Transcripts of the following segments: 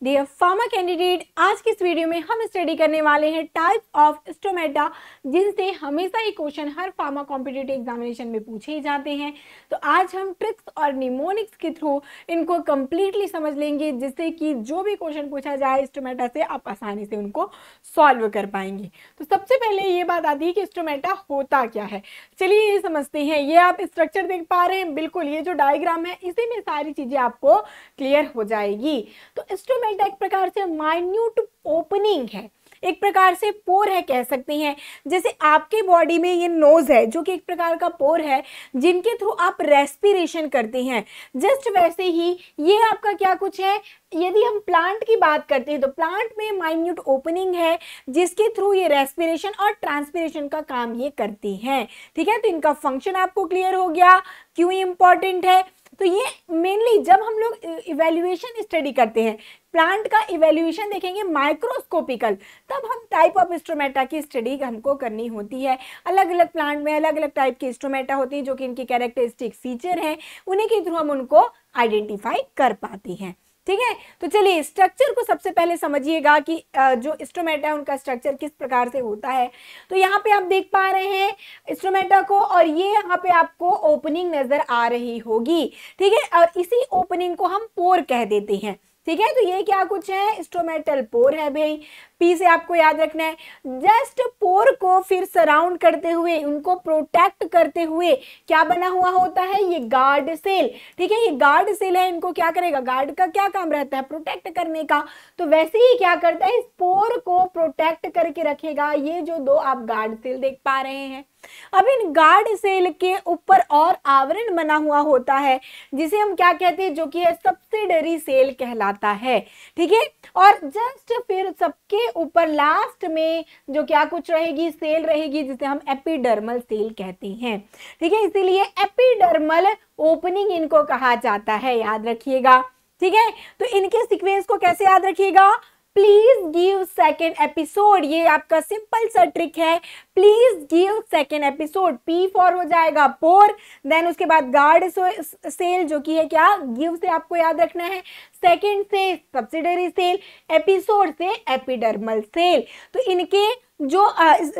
Dear pharma candidate, आज की इस वीडियो में हम स्टडी करने वाले हैं टाइप्स ऑफ स्टोमेटा, जिनसे हमेशा ही क्वेश्चन हर फार्मा कॉम्पिटिटिव एग्जामिनेशन में पूछे ही जाते हैं। तो आज हम ट्रिक्स और निमोनिक्स के थ्रू इनको कंप्लीटली समझ लेंगे, जिससे कि जो भी क्वेश्चन पूछा जाए स्टोमेटा से आप आसानी से उनको सॉल्व कर पाएंगे। तो सबसे पहले ये बात आती है कि स्टोमेटा होता क्या है। चलिए ये समझते हैं। ये आप स्ट्रक्चर देख पा रहे हैं, बिल्कुल ये जो डायग्राम है इसी में सारी चीजें आपको क्लियर हो जाएगी। तो स्टोमेटा एक प्रकार से माइन्यूट ओपनिंग है, एक प्रकार से पोर है कह सकते हैं। जैसे आपके बॉडी में ये नोज है जो कि एक प्रकार का पोर है, जिनके थ्रू आप रेस्पिरेशन करते हैं। जस्ट वैसे ही ये आपका क्या कुछ है। यदि हम प्लांट की बात करते हैं तो प्लांट में माइन्यूट ओपनिंग है, जिसके थ्रू ये रेस्पिरेशन और ट्रांसपिरेशन का काम ये करती हैं। ठीक है, तो इनका फंक्शन आपको क्लियर हो गया, क्यों इंपॉर्टेंट है। तो ये मेनली जब हम लोग इवेल्युएशन स्टडी करते हैं, प्लांट का इवेल्युएशन देखेंगे माइक्रोस्कोपिकल, तब हम टाइप ऑफ स्टोमेटा की स्टडी हमको करनी होती है। अलग अलग प्लांट में अलग अलग टाइप के स्टोमेटा होती हैं, जो कि इनकी कैरेक्टरिस्टिक फीचर हैं, उन्हीं के थ्रू हम उनको आइडेंटिफाई कर पाते हैं। ठीक है, तो चलिए स्ट्रक्चर को सबसे पहले समझिएगा कि जो स्टोमेटा है उनका स्ट्रक्चर किस प्रकार से होता है। तो यहाँ पे आप देख पा रहे हैं स्टोमेटा को, और ये यहाँ पे आपको ओपनिंग नजर आ रही होगी। ठीक है, और इसी ओपनिंग को हम पोर कह देते हैं। ठीक है, तो ये क्या कुछ है, स्टोमेटल पोर है भाई। पी से आपको याद रखना है, जस्ट पोर को फिर सराउंड करते हुए, उनको प्रोटेक्ट करते हुए क्या बना हुआ होता है, ये गार्ड सेल। ठीक है, ये गार्ड सेल है, इनको क्या करेगा, गार्ड का क्या काम रहता है, प्रोटेक्ट करने का। तो वैसे ही क्या करता है, इस पोर को प्रोटेक्ट करके रखेगा। ये जो दो आप गार्ड सेल देख पा रहे हैं, अब इन गार्ड सेल के ऊपर और आवरण बना हुआ होता है, जिसे हम क्या कहते हैं, जो कि है सब्सिडरी सेल कहलाता है। ठीक है, और जस्ट फिर सबके ऊपर लास्ट में जो क्या कुछ रहेगी, सेल रहेगी, जिसे हम एपिडर्मल सेल कहते हैं। ठीक है, इसीलिए एपिडर्मल ओपनिंग इनको कहा जाता है, याद रखिएगा। ठीक है, तो इनके सीक्वेंस को कैसे याद रखिएगा, प्लीज गिव सेकेंड एपिसोड। ये आपका सिंपल सा ट्रिक है, please give second episode. P for हो जाएगा पोर, देन उसके बाद गार्ड सेल जो कि है क्या, गिव से आपको याद रखना है, सेकेंड से सब्सिडरी सेल, एपिसोड से एपिडर्मल सेल। तो इनके जो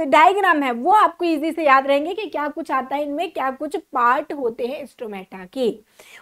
डायग्राम है वो आपको इजी से याद रहेंगे कि क्या कुछ आता है इनमें, क्या कुछ पार्ट होते हैं स्टोमेटा के।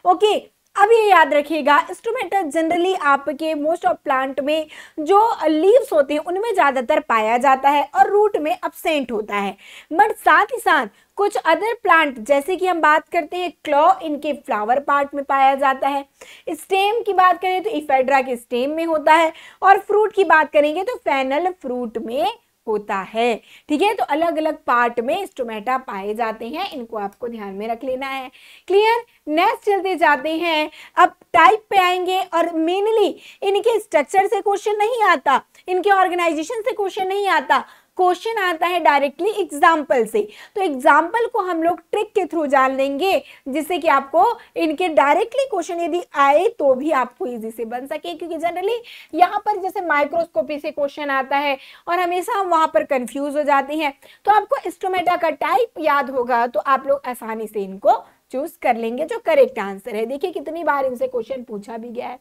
ओके, अब ये याद रखिएगा, स्टोमेटा जनरली आपके मोस्ट ऑफ प्लांट में जो लीव्स होते हैं उनमें ज्यादातर पाया जाता है, और रूट में एब्सेंट होता है। बट साथ ही साथ कुछ अदर प्लांट, जैसे कि हम बात करते हैं क्लॉ, इनके फ्लावर पार्ट में पाया जाता है। स्टेम की बात करें तो इफेड्रा के स्टेम में होता है, और फ्रूट की बात करेंगे तो फेनल फ्रूट में होता है। ठीक है, तो अलग अलग पार्ट में स्टोमेटा पाए जाते हैं, इनको आपको ध्यान में रख लेना है। क्लियर, नेक्स्ट चलते जाते हैं, अब टाइप पे आएंगे, और मेनली इनके स्ट्रक्चर से क्वेश्चन नहीं आता, इनके ऑर्गेनाइजेशन से क्वेश्चन नहीं आता, क्वेश्चन आता है डायरेक्टली एग्जाम्पल से। तो एग्जाम्पल को हम लोग ट्रिक के थ्रू जान लेंगे, जिससे कि आपको इनके डायरेक्टली क्वेश्चन यदि आए तो भी आपको इजी से बन सके, क्योंकि जनरली यहाँ पर जैसे माइक्रोस्कोपी से क्वेश्चन आता है और हमेशा हम वहां पर कंफ्यूज हो जाते हैं। तो आपको स्टोमेटा का टाइप याद होगा तो आप लोग आसानी से इनको चूज कर लेंगे जो करेक्ट आंसर है। देखिए कितनी बार इनसे क्वेश्चन पूछा भी गया है।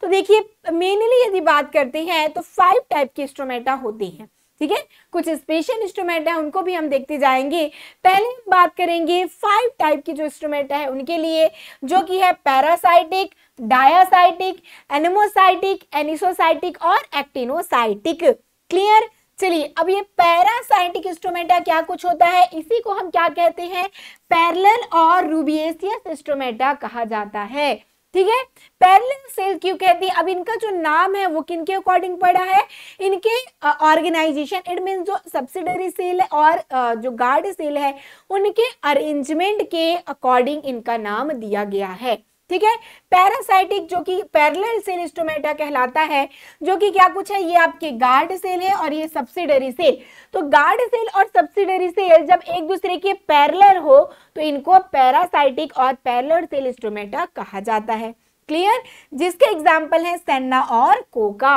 तो देखिए मेनली यदि बात करते हैं तो 5 टाइप के स्टोमेटा होते हैं। ठीक है, कुछ स्पेशल स्टोमेटा है उनको भी हम देखते जाएंगे। पहले हम बात करेंगे 5 टाइप की जो स्टोमेटा है उनके लिए, जो कि है पैरासाइटिक, डायासाइटिक, एनेमोसाइटिक, एनिसोसाइटिक और एक्टिनोसाइटिक। क्लियर, चलिए अब ये पैरासाइटिक स्टोमेटा क्या कुछ होता है, इसी को हम क्या कहते हैं, पैरेलल और रूबिएसियस स्टोमेटा कहा जाता है। ठीक है, पैरेलल सेल क्यों कहते हैं, अब इनका जो नाम है वो किनके अकॉर्डिंग पड़ा है, इनके ऑर्गेनाइजेशन, इट मीन जो सब्सिडरी सेल है और जो गार्ड सेल है उनके अरेंजमेंट के अकॉर्डिंग इनका नाम दिया गया है। ठीक है, पैरासाइटिक जो कि पैरेलल सेल स्टोमेटा कहलाता है, जो कि क्या कुछ है, ये आपके गार्ड सेल है और ये सब्सिडरी सेल। तो गार्ड सेल और सब्सिडरी सेल जब एक दूसरे के पैरेलल हो तो इनको पैरासाइटिक और पैरेलल सेल स्टोमेटा कहा जाता है। क्लियर, जिसके एग्जाम्पल है सेन्ना और कोका।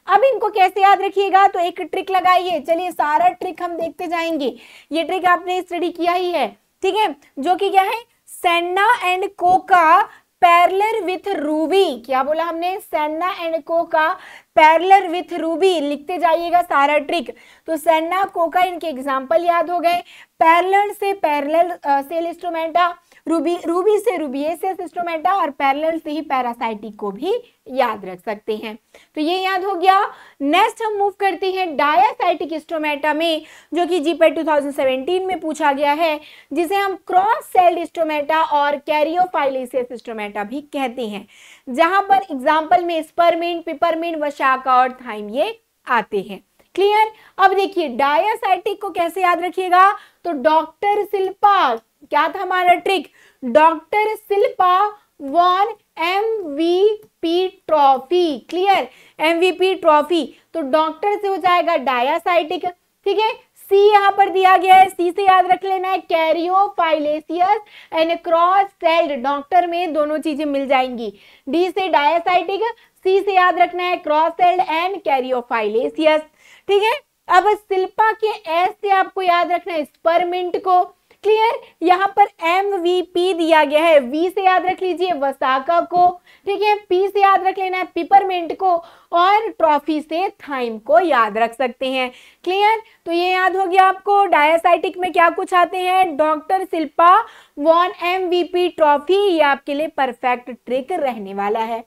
अब इनको कैसे याद रखिएगा, तो एक ट्रिक लगाइए। चलिए सारा ट्रिक हम देखते जाएंगे, ये ट्रिक आपने स्टडी किया ही है। ठीक है, जो कि क्या है, senna and Coca parallel with Ruby. क्या बोला हमने? सेन्ना एंड को का पैरेलल विथ रूबी। लिखते जाइएगा सारा ट्रिक। तो सेन्ना कोका इनके एग्जाम्पल याद हो गए। पैरेलल से पैरेलल सेल स्टोमेटा, रूबी से रूबिएसियस स्टोमेटा, और पैरेलल से ही पैरासाइटिक को भी याद रख सकते हैं। तो ये याद हो गया। नेक्स्ट हम मूव करते हैं डायासाइटिक स्टोमेटा में, जो कि जीपेट 2017 में पूछा गया है, जिसे हम क्रॉस सेल्ड स्टोमेटा और कैरियोफाइलेसियस स्टोमेटा भी कहते हैं, जहां पर एग्जाम्पल में स्पर्मिन, पिपरमिन, वशाका और थाइम ये आते हैं। क्लियर? अब देखिए डायासाइटिक को कैसे याद रखिएगा। तो डॉक्टर शिल्पा, क्या था हमारा trick? Doctor Shilpa won MVP trophy. Clear? MVP trophy. तो डॉक्टर से हो जाएगा डायासाइटिक। ठीक है, सी यहां पर दिया गया है, सी से याद रख लेना है कैरियोफाइलेसियस एंड क्रॉस सेल्ड। डॉक्टर में दोनों चीजें मिल जाएंगी। डी से डायासाइटिक, सी से याद रखना है क्रॉस सेल्ड एंड कैरियोफाइलेसियस। ठीक है, अब शिल्पा के एस से आपको याद रखना है स्पर्मिंट को। क्लियर? यहाँ पर MVP दिया गया है, वी से याद रख लीजिए वसाका को। ठीक है, पी से याद रख लेना है पिपरमिंट को, और ट्रॉफी से थाइम को याद रख सकते हैं। क्लियर? तो ये याद हो गया आपको। डायासाइटिक में क्या कुछ आते हैं? Doctor Shilpa won MVP trophy. ये आपके लिए परफेक्ट ट्रिक रहने वाला है।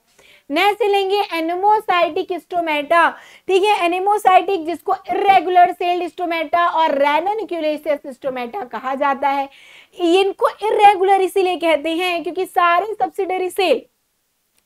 नेक्स्ट लेंगे एनेमोसाइटिक स्टोमेटा। ठीक है, एनेमोसाइटिक जिसको इर्रेगुलर सेल्ड स्टोमेटा और रैननक्यूलेसियस स्टोमेटा कहा जाता है। इनको इर्रेगुलर इसीलिए कहते हैं क्योंकि सारे सब्सिडरी सेल,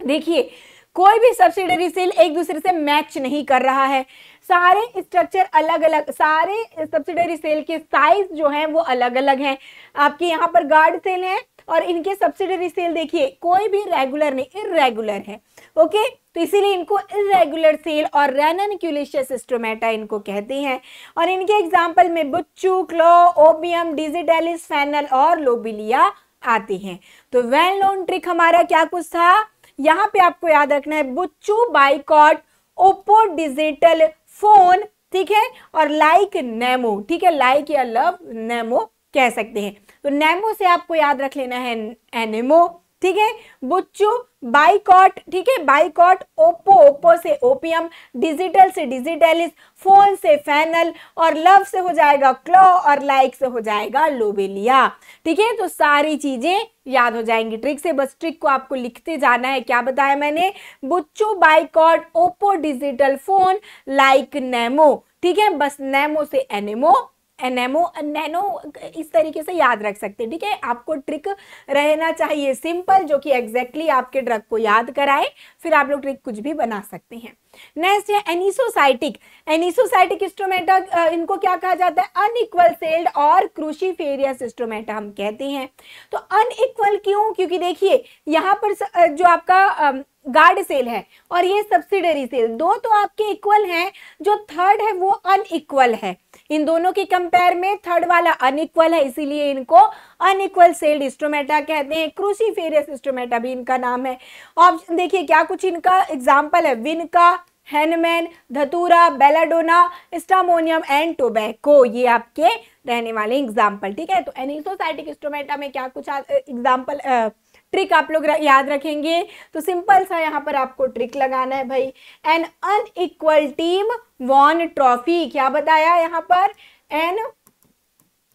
देखिए कोई भी सब्सिडरी सेल एक दूसरे से मैच नहीं कर रहा है। सारे स्ट्रक्चर अलग अलग, सारे सब्सिडरी सेल के साइज जो हैं वो अलग अलग हैं। आपके यहाँ पर गार्ड सेल हैं और इनके सब्सिडरी सेल देखिए कोई भी रेगुलर नहीं, इर्रेगुलर है। ओके, तो इसीलिए इनको इर्रेगुलर सेल और रैननक्यूलेसियस स्टोमेटा इनको कहते हैं। और इनके एग्जाम्पल में बुच्चू, क्लो, ओबियम, डिजिटेलिस, फेनल और लोबिलिया आते हैं। तो वेल नोन ट्रिक हमारा क्या कुछ था? यहाँ पे आपको याद रखना है बुच्चू, बाइकॉट, ओप्पो, डिजिटल, फोन। ठीक है, और लाइक नेमो। ठीक है, लाइक या लव नेमो कह सकते हैं। तो नेमो से आपको याद रख लेना है एनेमो। ठीक है, बुच्चू, बाइकॉट। ठीक है, बाइकॉट, ओप्पो, ओप्पो से ओपियम, डिजिटल से डिजिटेलिस, फोन से फेनल, और लव से हो जाएगा क्लो, और लाइक से हो जाएगा लोबेलिया। ठीक है, तो सारी चीजें याद हो जाएंगी ट्रिक से। बस ट्रिक को आपको लिखते जाना है। क्या बताया मैंने? बुच्चू, boycott, Oppo, digital, phone, like, Nemo. ठीक है, बस नेमो से एनेमो, एनेमो, नैनो, इस तरीके से याद रख सकते हैं। ठीक है, आपको ट्रिक रहना चाहिए सिंपल, जो कि एग्जैक्टली आपके ड्रग को याद कराए, फिर आप लोग ट्रिक कुछ भी बना सकते हैं। नेक्स्ट है एनिसोसाइटिक। एनिसोसाइटिक स्टोमेटा, इनको क्या कहा जाता है? अनइक्वल सेल्ड और क्रूसीफेरियस स्टोमेटा हम कहते हैं। तो अनइक्वल क्यों? क्योंकि देखिए यहाँ पर जो आपका गार्ड सेल है और ये सब्सिडरी सेल, दो तो आपके इक्वल हैं, जो थर्ड है वो अनइक्वल है। इन दोनों के कंपेयर में थर्ड वाला अनइक्वल है, इसीलिए इनको अनइक्वल सेल्ड स्टोमेटा कहते हैं। क्रूसीफेरियस स्टोमेटा भी इनका नाम है। ऑप्शन देखिए क्या कुछ इनका एग्जाम्पल है? विनका, हैनमैन, धतूरा, बेलाडोना, स्टामोनियम एंड टोबैको, ये आपके रहने वाले एग्जाम्पल। ठीक है, तो एनिसोसाइटिक स्टोमेटा में क्या कुछ एग्जाम्पल ट्रिक आप लोग याद रखेंगे? तो सिंपल सा यहाँ पर आपको ट्रिक लगाना है भाई। N unequal team von trophy. क्या बताया यहाँ पर? एन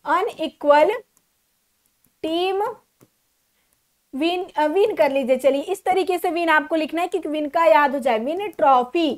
अनइक्वल टीम विन कर लीजिए। चलिए इस तरीके से विन आपको लिखना है क्योंकि विन का याद हो जाए, विन ट्रॉफी।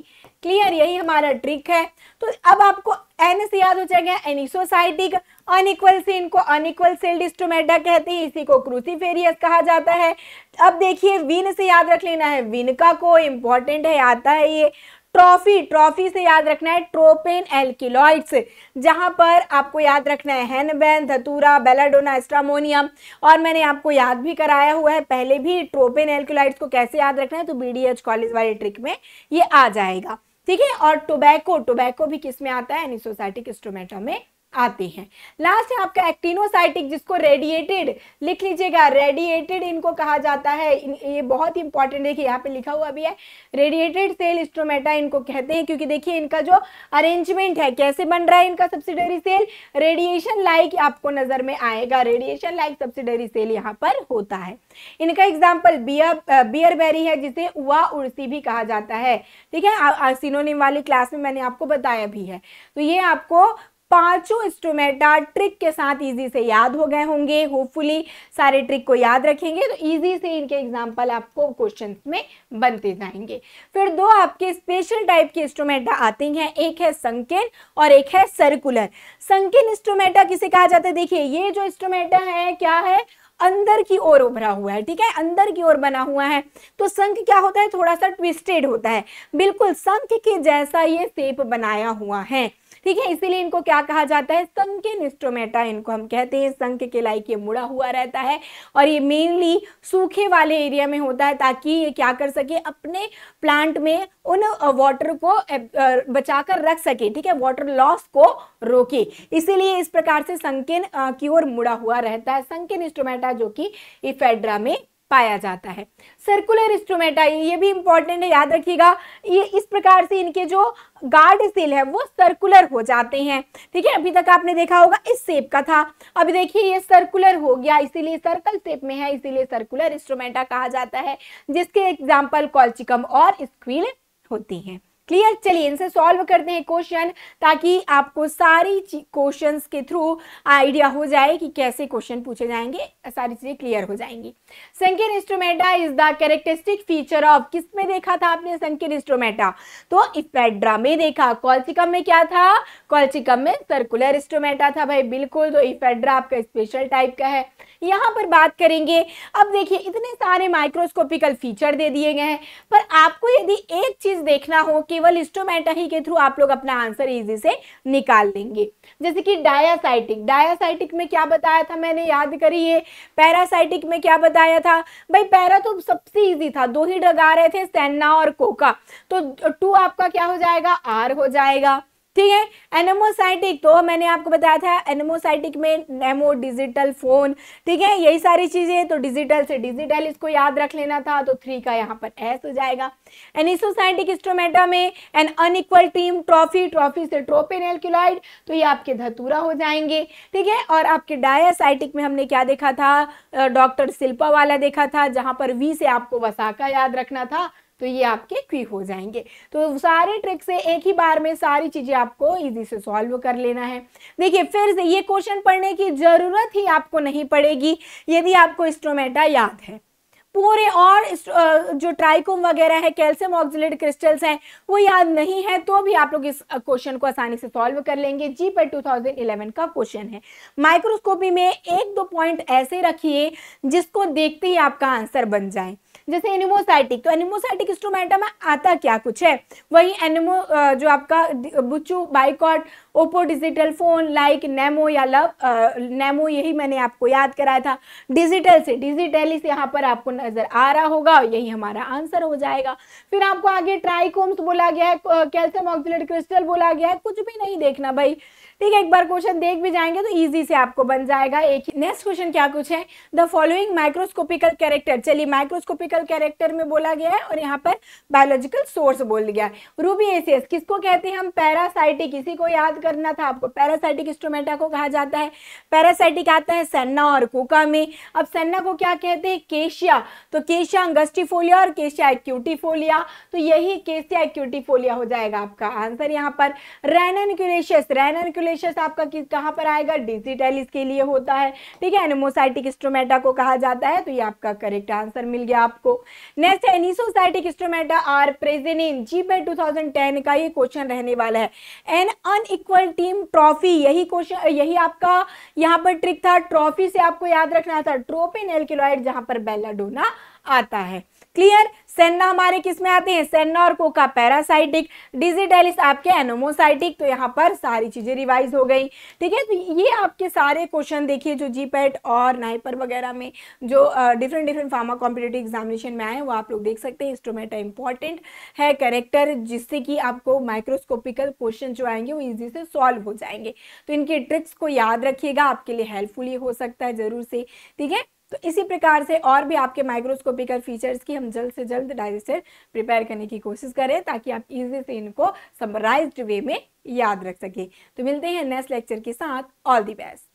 क्लियर? यही हमारा ट्रिक है। तो अब आपको एन से याद हो जाएगा एनिसोसाइटिक, अनइक्वल से इनको अनइक्वल सेल्ड स्टोमेटा कहते हैं, इसी को क्रूसीफेरियस कहा जाता है। अब देखिए विन से याद रख लेना है विनका को, इंपॉर्टेंट है, आता है ये। ट्रॉफी, ट्रॉफी से याद रखना है ट्रोपेन एल्किलॉइड्स, जहां पर आपको याद रखना है हैनबैन, धतूरा, बेलाडोना, स्ट्रामोनियम। और मैंने आपको याद भी कराया हुआ है पहले भी ट्रोपेन एल्किलॉइड्स को कैसे याद रखना है, तो BDH कॉलेज वाली ट्रिक में ये आ जाएगा। ठीक है, और टोबैको, टोबैको भी किस में आता है? एनिसोसाइटिक स्टोमेटा में आते हैं। लास्ट है आपका एक्टिनोसाइटिक, जिसको रेडिएटेड लिख लीजिएगा, रेडिएटेड इनको कहा जाता है। ये बहुत इंपॉर्टेंट है कि यहाँ पे लिखा हुआ भी है, रेडिएटेड सेल स्टोमेटा इनको कहते हैं, क्योंकि देखिए इनका जो अरेंजमेंट है, कैसे बन रहा है इनका सब्सिडरी सेल, रेडिएशन लाइक आपको नजर में आएगा, रेडिएशन लाइक सब्सिडरी सेल यहाँ पर होता है। इनका एग्जाम्पल बियरबेरी है, जिसे उवा उर्सी भी कहा जाता है। ठीक है, सिनोनिम वाली क्लास में मैंने आपको बताया भी है। तो ये आपको पांचों स्टोमेटा ट्रिक के साथ इजी से याद हो गए होंगे। होपफुली सारे ट्रिक को याद रखेंगे तो इजी से इनके एग्जाम्पल आपको क्वेश्चंस में बनते जाएंगे। फिर दो आपके स्पेशल टाइप के स्टोमेटा आते हैं, एक है संकीर्ण और एक है सर्कुलर। संकीर्ण स्टोमेटा किसे कहा जाता है? देखिए ये जो स्टोमेटा है क्या है, अंदर की ओर उभरा हुआ है। ठीक है, अंदर की ओर बना हुआ है। तो शंख क्या होता है, थोड़ा सा ट्विस्टेड होता है, बिल्कुल शंख के जैसा ये शेप बनाया हुआ है। ठीक है, इसीलिए इनको क्या कहा जाता है, संकीर्ण स्टोमेटा इनको हम कहते हैं। शंख के लाइक ये मुड़ा हुआ रहता है और ये मेनली सूखे वाले एरिया में होता है, ताकि ये क्या कर सके, अपने प्लांट में उन वाटर को बचाकर रख सके। ठीक है, वाटर लॉस को रोके, इसीलिए इस प्रकार से संकीर्ण की ओर मुड़ा हुआ रहता है संकीर्ण स्टोमेटा, जो कि इफेड्रा में पाया जाता है। सर्कुलर स्टोमेटा, ये भी इंपॉर्टेंट है, याद रखिएगा। ये इस प्रकार से इनके जो गार्ड सेल है वो सर्कुलर हो जाते हैं। ठीक है, अभी तक आपने देखा होगा इस शेप का था, अभी देखिए ये सर्कुलर हो गया, इसीलिए सर्कल शेप में है, इसीलिए सर्कुलर स्टोमेटा कहा जाता है, जिसके एग्जाम्पल कॉल्चिकम और स्क्विल होती हैं। क्लियर, चलिए इनसे सॉल्व करते हैं क्वेश्चन, ताकि आपको सारी क्वेश्चंस के थ्रू आइडिया हो जाए कि कैसे क्वेश्चन पूछे जाएंगे, सारी चीजें क्लियर हो जाएंगी। संकीर्ण stomata is the characteristic feature of, किसमें देखा था आपने संकीर्ण स्टोमेटा? तो इफेड्रा में देखा। कॉल्चिकम में क्या था? कॉल्चिकम में सर्कुलर स्टोमेटा था भाई, बिल्कुल। तो इफेड्रा आपका स्पेशल टाइप का है। यहाँ पर बात करेंगे, अब देखिए इतने सारे माइक्रोस्कोपिकल फीचर दे दिए गए हैं, पर आपको यदि एक चीज देखना हो, केवल स्टोमेटा ही के थ्रू आप लोग अपना आंसर इजी से निकाल लेंगे। जैसे कि डायासाइटिक, डायासाइटिक में क्या बताया था मैंने, याद करिए। पैरासाइटिक में क्या बताया था भाई? पैरा तो सबसे इजी था, दो ही ड्रग आ रहे थे, सेन्ना और कोका, तो 2 आपका क्या हो जाएगा, आर हो जाएगा। ठीक है, एनेमोसाइटिक तो मैंने आपको बताया था, एनेमोसाइटिक में नेमो, डिजिटल, फोन। ठीक है, यही सारी चीजें, तो डिजिटल से डिजिटल इसको याद रख लेना था, तो 3 का यहाँ पर एस हो जाएगा। एनिसोसाइटिक स्टोमेटा में N unequal team, trophy, trophy से ट्रोपेनएल्क्यूलाइड, तो ये आपके धतूरा हो जाएंगे। ठीक है, और आपके डायासाइटिक में हमने क्या देखा था, डॉक्टर शिल्पा वाला देखा था, जहां पर वी से आपको वसाका याद रखना था, तो ये आपके क्विक हो जाएंगे। तो सारे ट्रिक से एक ही बार में सारी चीजें आपको इजी से सॉल्व कर लेना है। देखिए फिर से ये क्वेश्चन पढ़ने की जरूरत ही आपको नहीं पड़ेगी यदि आपको स्टोमेटा याद है पूरे, और जो ट्राइकोम वगैरह है, कैल्शियम ऑक्सलेट क्रिस्टल्स हैं, वो याद नहीं है तो भी आप लोग इस क्वेश्चन को आसानी से सॉल्व कर लेंगे। जी पर 2011 का क्वेश्चन है। माइक्रोस्कोपी में 1-2 पॉइंट ऐसे रखिए जिसको देखते ही आपका आंसर बन जाए। जैसे एनिमोसाइटिक, तो एनिमोसाइटिक स्टोमेटा में आता क्या कुछ है, वही एनिमो जो आपका बुच्चू, boycott, Oppo, digital, phone, like, Nemo या लव, नेमो यही मैंने आपको याद कराया था। डिजिटल से डिजिटलिस यहाँ पर आपको नजर आ रहा होगा, यही हमारा आंसर हो जाएगा। फिर आपको आगे ट्राइकोम्स बोला गया है, कैल्शियम ऑक्सलेट क्रिस्टल बोला गया है, कुछ भी नहीं देखना भाई। ठीक है, एक बार क्वेश्चन देख भी जाएंगे तो इजी से आपको बन जाएगा। एक नेक्स्ट क्वेश्चन क्या कुछ है, द फॉलोइंग माइक्रोस्कोपिकल कैरेक्टर, चलिए माइक्रोस्कोपिकल कैरेक्टर में बोला गया है और यहाँ पर बायोलॉजिकल सोर्स बोल गया है। रूबिएसियस किसको कहते हैं हम, पैरासाइटिक, इसी को याद करना था आपको, पैरासाइटिक स्टोमेटा को कहा जाता है। पैरासाइटिक आता है सेन्ना और कोका में। अब सेन्ना को क्या कहते हैं, केशिया, तो केशिया अंगस्टिफोलिया और केशिया एक्यूटिफोलिया, तो यही केशिया एक्यूटिफोलिया हो जाएगा आपका आंसर यहाँ पर। रैननक्यूलेशियस, रैननक्यूलेशियस आपका कहाँ पर आएगा, डिजिटलिस के लिए होता है। ठीक है, एनिमोसाइटिक स्टोमेटा को कहा जाता है, तो ये आपका करेक्ट आंसर मिल गया आपको। Next anisocytic stomata are present in, जी पे 2010 का ये क्वेश्चन रहने वाला है। एन अनइक्वल टीम, ट्रॉफी, यही क्वेश्चन, यही आपका यहाँ पर ट्रिक था। ट्रॉफी से आपको याद रखना था ट्रोपेनएल्क्यूलाइड, जहां पर बेलाडोना आता है। क्लियर। सेन्ना हमारे किस में आते हैं, सेन्ना और कोका पैरासाइटिक, डिजिटेलिस आपके एनोमोसाइटिक। तो यहाँ पर सारी चीजें रिवाइज हो गई, ठीक है। तो ये आपके सारे क्वेश्चन देखिए जो जीपैट और नाइपर वगैरह में जो different different pharma competitive examination में आए हैं वो आप लोग देख सकते हैं। स्टोमेटा इंपॉर्टेंट है कैरेक्टर, जिससे कि आपको माइक्रोस्कोपिकल क्वेश्चन जो आएंगे वो इजी से सॉल्व हो जाएंगे। तो इनके ट्रिक्स को याद रखिएगा, आपके लिए हेल्पफुल ये हो सकता है जरूर से, ठीक है। तो इसी प्रकार से और भी आपके माइक्रोस्कोपिकल फीचर्स की हम जल्द से जल्द डाइजेस्टर प्रिपेयर करने की कोशिश करें, ताकि आप इजी से इनको समराइज्ड वे में याद रख सके। तो मिलते हैं नेक्स्ट लेक्चर के साथ। All the best.